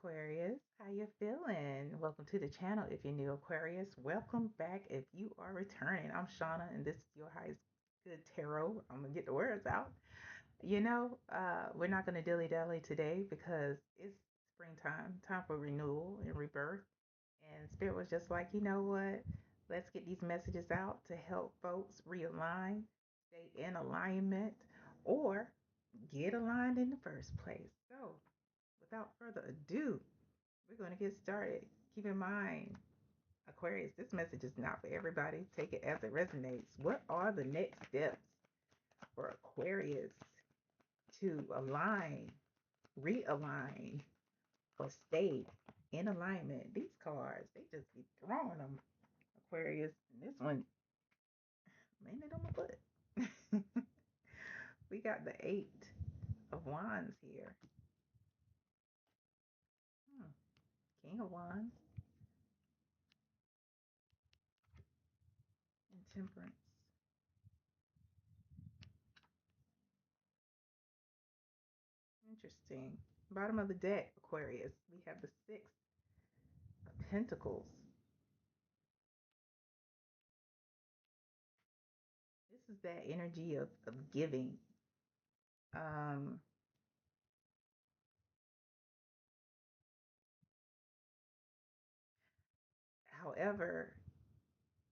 Aquarius, how you feeling? Welcome to the channel. If you're new, Aquarius, welcome back. If you are returning, I'm Shauna, and this is your highest good tarot. I'm gonna get the words out. We're not gonna dilly dally today because it's springtime, time for renewal and rebirth. And Spirit was just like, you know what? Let's get these messages out to help folks realign, stay in alignment, or get aligned in the first place. So, without further ado, we're going to get started. Keep in mind, Aquarius, this message is not for everybody. Take it as it resonates. What are the next steps for Aquarius to align, realign, or stay in alignment? These cards, they just be throwing them, Aquarius. And this one, landed on my foot. We got the Eight of Wands here. Hmm. King of Wands and Temperance. Interesting. Bottom of the deck, Aquarius. We have the Six of Pentacles. This is that energy of giving. Um, However,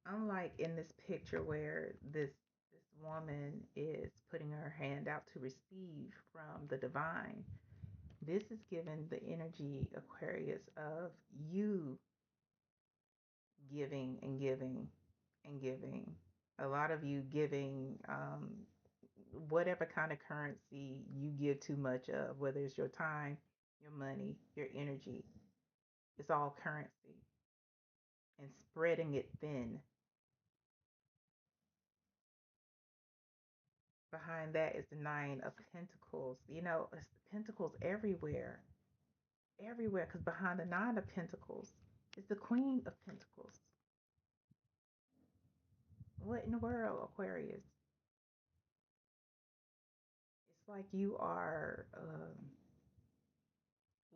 unlike in this picture where this woman is putting her hand out to receive from the divine, this is given the energy, Aquarius, of you giving and giving and giving. A lot of you giving whatever kind of currency you give too much of, whether it's your time, your money, your energy, it's all currency, and spreading it thin. Behind that is the Nine of Pentacles. It's Pentacles everywhere, everywhere, because behind the Nine of Pentacles is the Queen of Pentacles. What in the world, Aquarius? It's like you are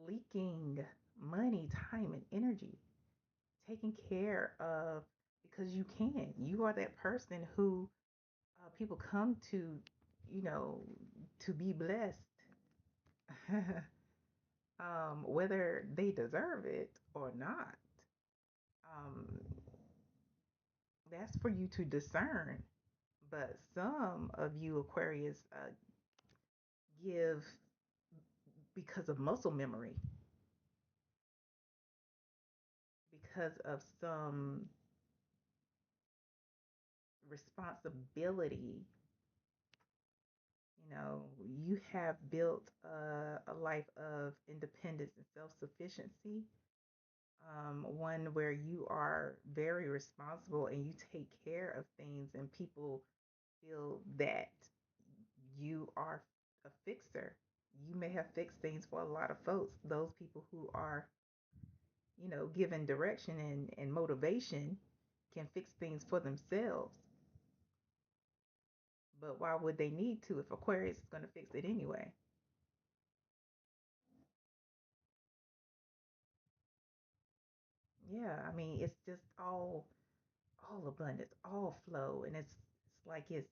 leaking money, time, and energy, taking care of, because you can. You are that person who people come to, you know, to be blessed, whether they deserve it or not. Um, that's for you to discern. But some of you, Aquarius, give because of muscle memory, because of some responsibility. You have built a life of independence and self sufficiency, one where you are very responsible and you take care of things, and people feel that you are a fixer. You may have fixed things for a lot of folks. Those people who are, given direction and motivation can fix things for themselves. But why would they need to if Aquarius is going to fix it anyway? Yeah, I mean, it's just all abundance, all flow, and it's like it's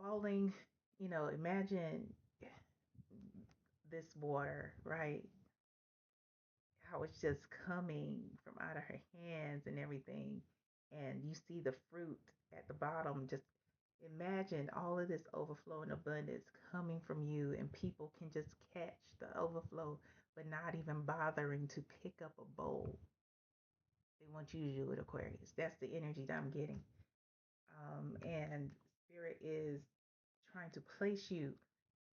falling. Imagine this water, right? How it's just coming from out of her hands and everything, and you see the fruit at the bottom. Just imagine all of this overflow and abundance coming from you, and people can just catch the overflow, but not even bothering to pick up a bowl. They want you to do it, Aquarius. That's the energy that I'm getting. And Spirit is trying to place you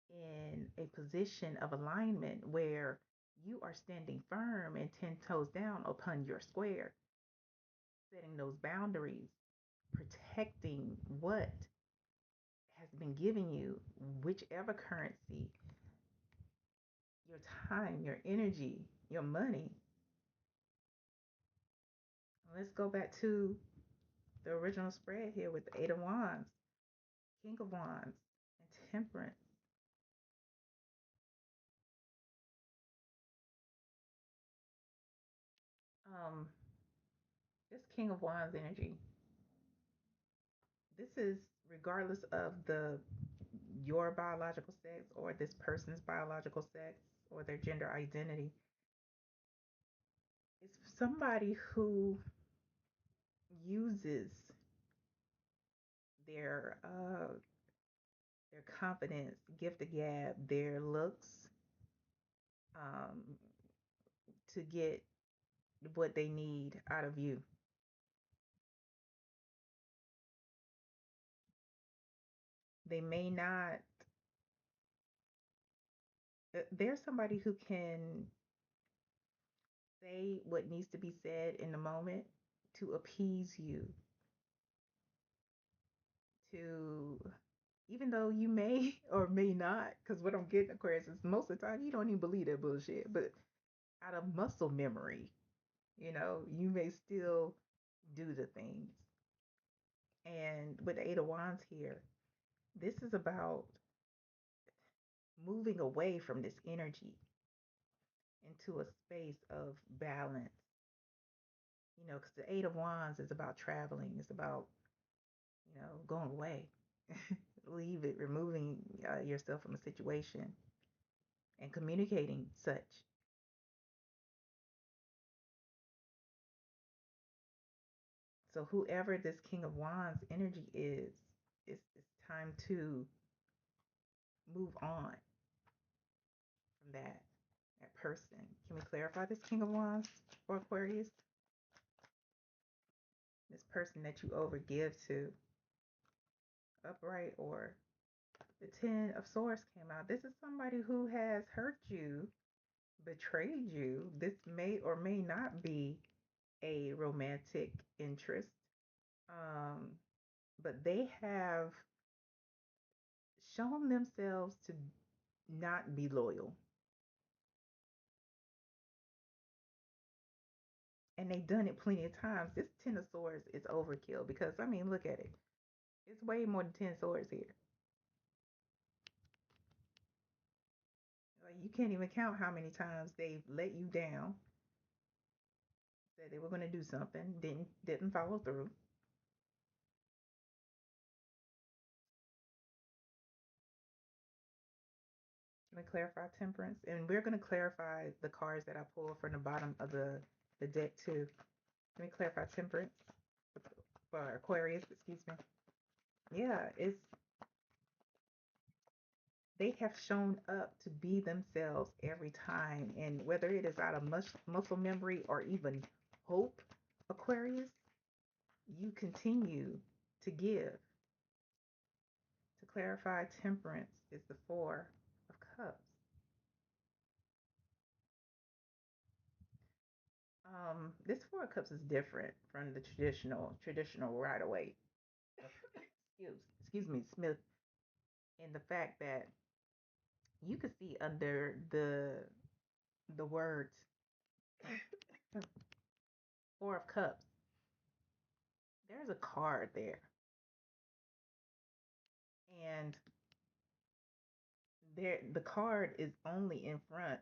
in a position of alignment where you are standing firm and 10 toes down upon your square, setting those boundaries, protecting what has been given you, whichever currency, your time, your energy, your money. Let's go back to the original spread here with the Eight of Wands, King of Wands, and Temperance. Um, this King of Wands energy, this is regardless of the your biological sex or this person's biological sex or their gender identity. It's somebody who uses their their confidence, gift of gab, their looks, um, to get what they need out of you. They may not. There's somebody who can say what needs to be said in the moment to appease you, to even though you may or may not, because what I'm getting, Aquarius, is most of the time you don't even believe that bullshit, but out of muscle memory, you may still do the things. And with the Eight of Wands here, this is about moving away from this energy into a space of balance. Because the Eight of Wands is about traveling, it's about, going away. Leave it, removing yourself from a situation and communicating such. So whoever this King of Wands energy is, it's time to move on from that person. Can we clarify this King of Wands for Aquarius? This person that you overgive to, upright, or the Ten of Swords came out. This is somebody who has hurt you, betrayed you. This may or may not be a romantic interest. Um, but they have shown themselves to not be loyal. And they've done it plenty of times. This Ten of Swords is overkill because, I mean, look at it. It's way more than 10 swords here. Like, you can't even count how many times they've let you down, said they were going to do something, didn't follow through. Let me clarify Temperance. And we're going to clarify the cards that I pulled from the bottom of the deck, too. Let me clarify Temperance for Aquarius, excuse me. Yeah, they have shown up to be themselves every time. And whether it is out of muscle memory or even hope, Aquarius, you continue to give. To clarify, Temperance is the Four of Cups. This Four of Cups is different from the traditional right away. Excuse me, Smith, in the fact that you could see under the words Four of Cups, there's a card there. And the card is only in front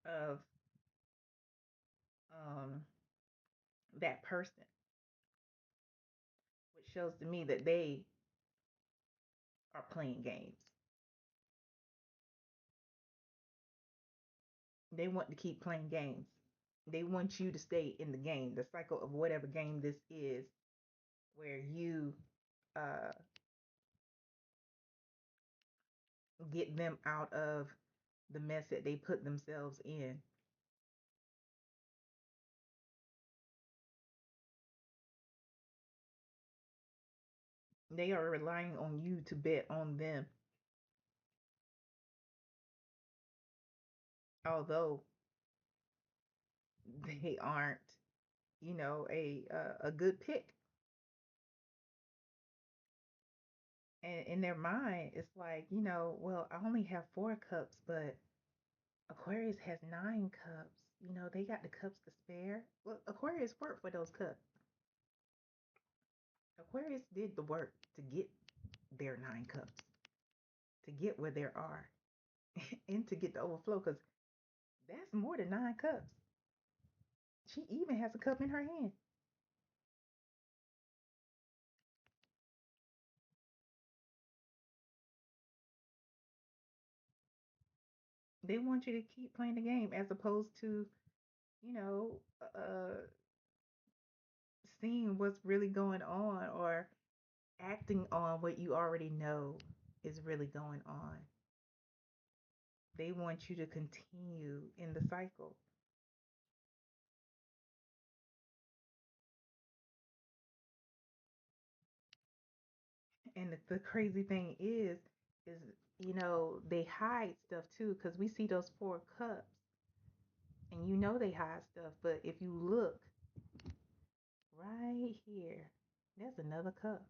of um that person, which shows to me that they are playing games. They want to keep playing games. They want you to stay in the game, the cycle of whatever game this is, where you uh get them out of the mess that they put themselves in. They are relying on you to bet on them, although they aren't, a good pick. And in their mind, it's like, well, I only have 4 cups, but Aquarius has 9 cups. They got the cups to spare. Well, Aquarius worked for those cups. Aquarius did the work to get their 9 cups, to get where they are, and to get the overflow, because that's more than 9 cups. She even has a cup in her hand. They want you to keep playing the game as opposed to, you know, seeing what's really going on or acting on what you already know is really going on. They want you to continue in the cycle. And the crazy thing is, they hide stuff too, because we see those 4 cups and they hide stuff. But if you look right here, there's another cup.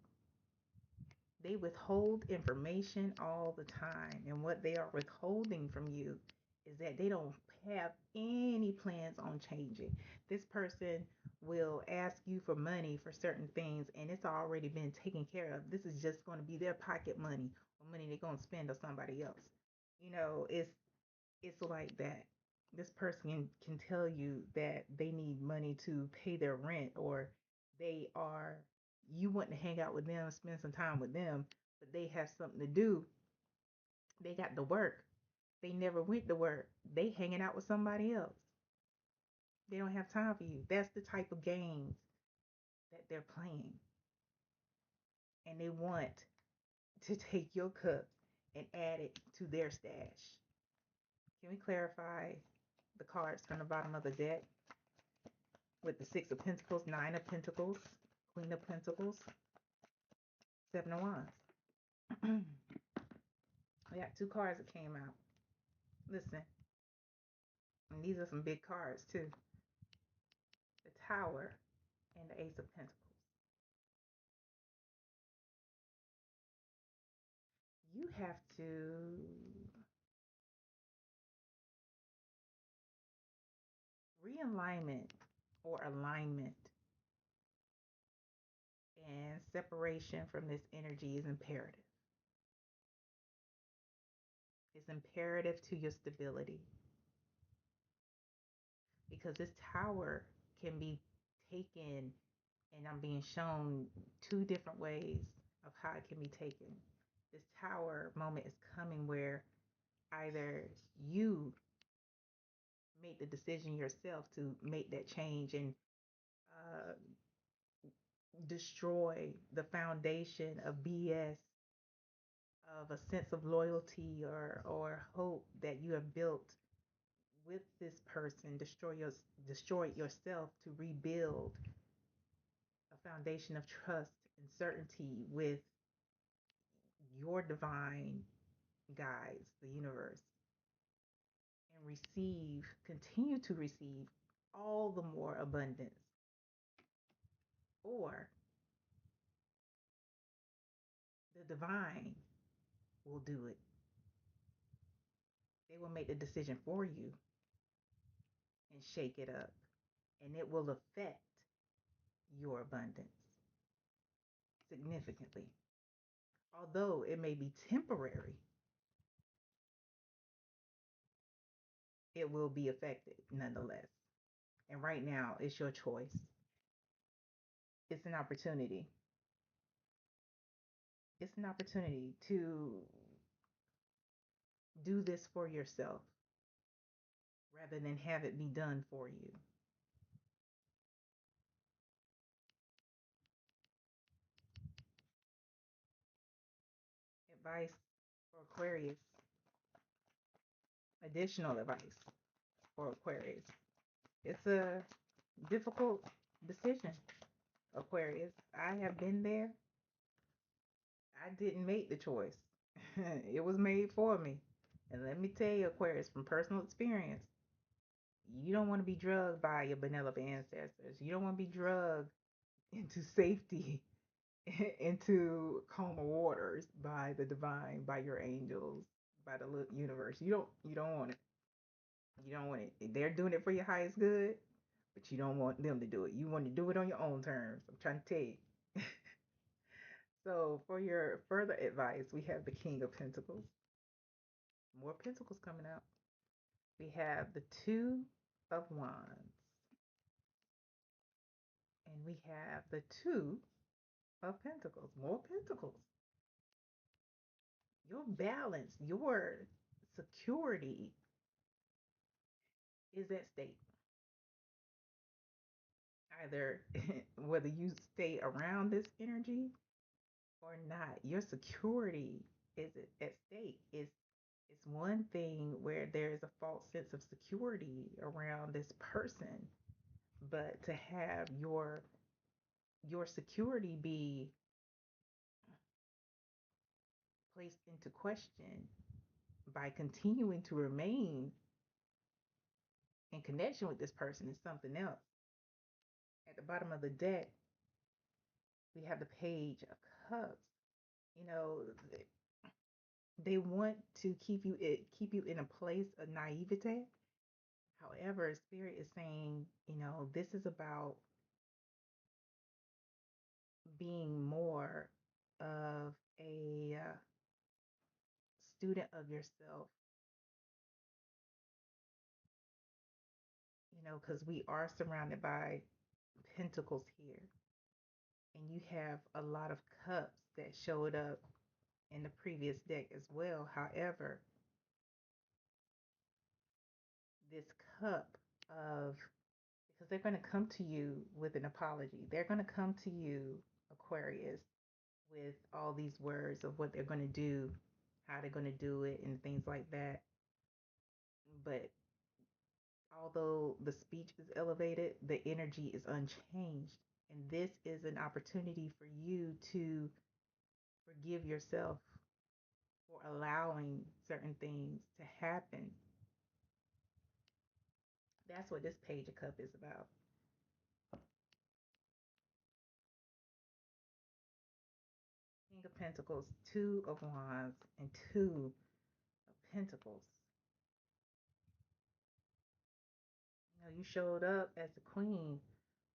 They withhold information all the time. And what they are withholding from you is that they don't have any plans on changing. This person will ask you for money for certain things and it's already been taken care of. This is just going to be their pocket money or money they're going to spend on somebody else. It's like that. This person can tell you that they need money to pay their rent, or they are you want to hang out with them, spend some time with them, but they have something to do. They got to work. They never went to work. They hanging out with somebody else. They don't have time for you. That's the type of games that they're playing. And they want to take your cup and add it to their stash. Can we clarify the cards from the bottom of the deck? With the Six of Pentacles, Nine of Pentacles, Queen of Pentacles, Seven of Wands. We got 2 cards that came out. Listen, and these are some big cards too. The Tower and the Ace of Pentacles. You have to realignment or alignment and separation from this energy is imperative. It's imperative to your stability because this tower can be taken, and I'm being shown 2 different ways of how it can be taken. This tower moment is coming where either you make the decision yourself to make that change and uh, destroy the foundation of BS, of a sense of loyalty or hope that you have built with this person. Destroy it yourself to rebuild a foundation of trust and certainty with your divine guides, the universe, and continue to receive all the more abundance. Or the divine will do it. They will make the decision for you and shake it up, and it will affect your abundance significantly. Although it may be temporary, it will be affected nonetheless. And right now, it's your choice. It's an opportunity. It's an opportunity to do this for yourself rather than have it be done for you. Advice for Aquarius, additional advice for Aquarius. It's a difficult decision, Aquarius. I have been there. I didn't make the choice. It was made for me. And let me tell you, Aquarius, from personal experience, you don't want to be drugged by your benevolent ancestors. You don't want to be drugged into safety, into calmer waters by the divine, by your angels, by the universe. You don't want it. You don't want it. They're doing it for your highest good, but you don't want them to do it. You want to do it on your own terms. I'm trying to tell you. So for your further advice, we have the King of Pentacles. More Pentacles coming out. We have the Two of Wands. And we have the Two of Pentacles, more Pentacles. Your balance, your security is at stake. Either whether you stay around this energy or not, your security is at stake. It's one thing where there is a false sense of security around this person, but to have your security be placed into question by continuing to remain in connection with this person is something else. At the bottom of the deck, we have the Page of Cups. You know, they want to keep you in a place of naivete. However, Spirit is saying, this is about being more of a student of yourself, because we are surrounded by pentacles here. And you have a lot of cups that showed up in the previous deck as well. However, this cup of, because they're going to come to you with an apology. They're going to come to you, Aquarius, with all these words of what they're going to do, how they're going to do it, and things like that. But although the speech is elevated, the energy is unchanged. And this is an opportunity for you to forgive yourself for allowing certain things to happen. That's what this Page of Cup is about. King of Pentacles, Two of Wands, and Two of Pentacles. You showed up as the Queen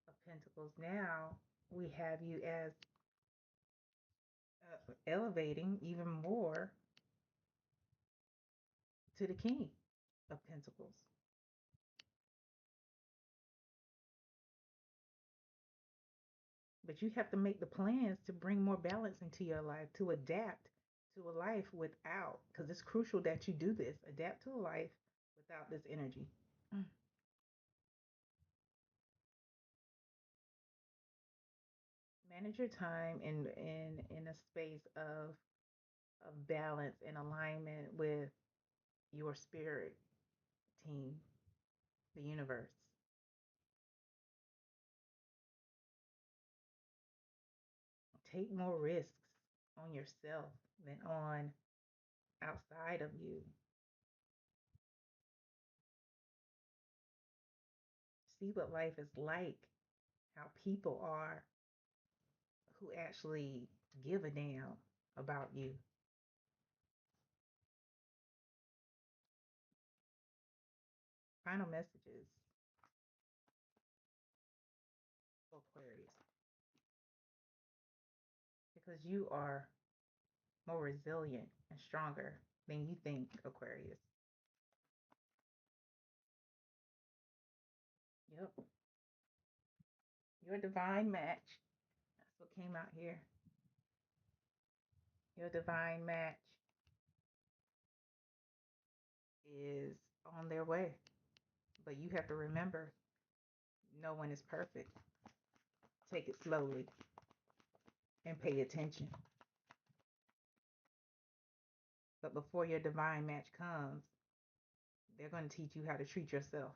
of Pentacles. Now we have you as elevating even more to the King of Pentacles. But you have to make the plans to bring more balance into your life, to adapt to a life without, because it's crucial that you do this, adapt to a life without this energy. Manage your time in a space of balance and alignment with your spirit team, the universe. Take more risks on yourself than on outside of you. See what life is like, how people are who actually give a damn about you. Final messages for Aquarius. Because you are more resilient and stronger than you think, Aquarius. Yep. Your divine match. That's what came out here. Your divine match is on their way. But you have to remember, no one is perfect. Take it slowly and pay attention. But before your divine match comes, they're going to teach you how to treat yourself.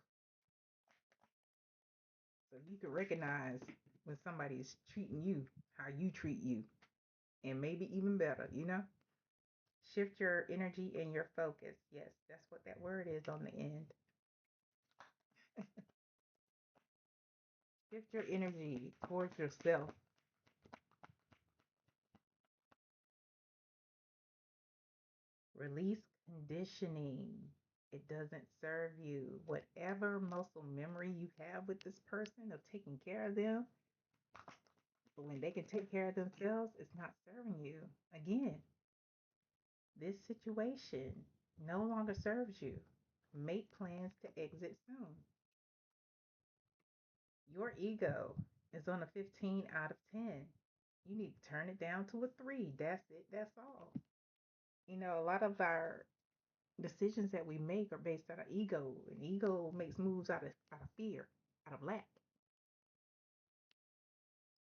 So you can recognize when somebody is treating you, how you treat you, and maybe even better. Shift your energy and your focus. Yes, that's what that word is on the end. Shift your energy towards yourself. Release conditioning. It doesn't serve you. Whatever muscle memory you have with this person of taking care of them, but when they can take care of themselves, it's not serving you. Again, this situation no longer serves you. Make plans to exit soon. Your ego It's on a 15 out of 10. You need to turn it down to a 3. That's it. That's all. A lot of our decisions that we make are based out of ego, and ego makes moves out of fear, out of lack.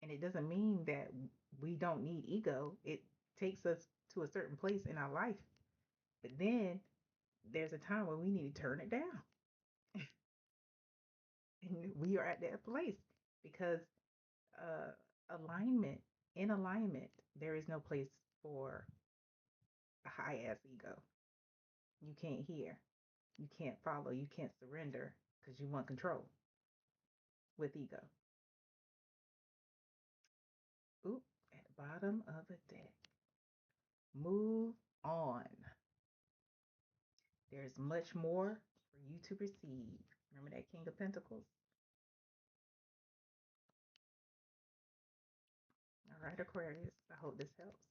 And it doesn't mean that we don't need ego. It takes us to a certain place in our life. But then there's a time when we need to turn it down. And we are at that place because uh, alignment, in alignment, there is no place for a high ass ego. You can't hear, you can't follow, you can't surrender because you want control with ego. Oop, at the bottom of the deck. Move on. There's much more for you to receive. Remember that King of Pentacles? All right, Aquarius. I hope this helps.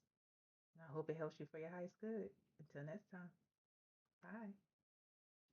I hope it helps you for your highest good. Until next time. Bye.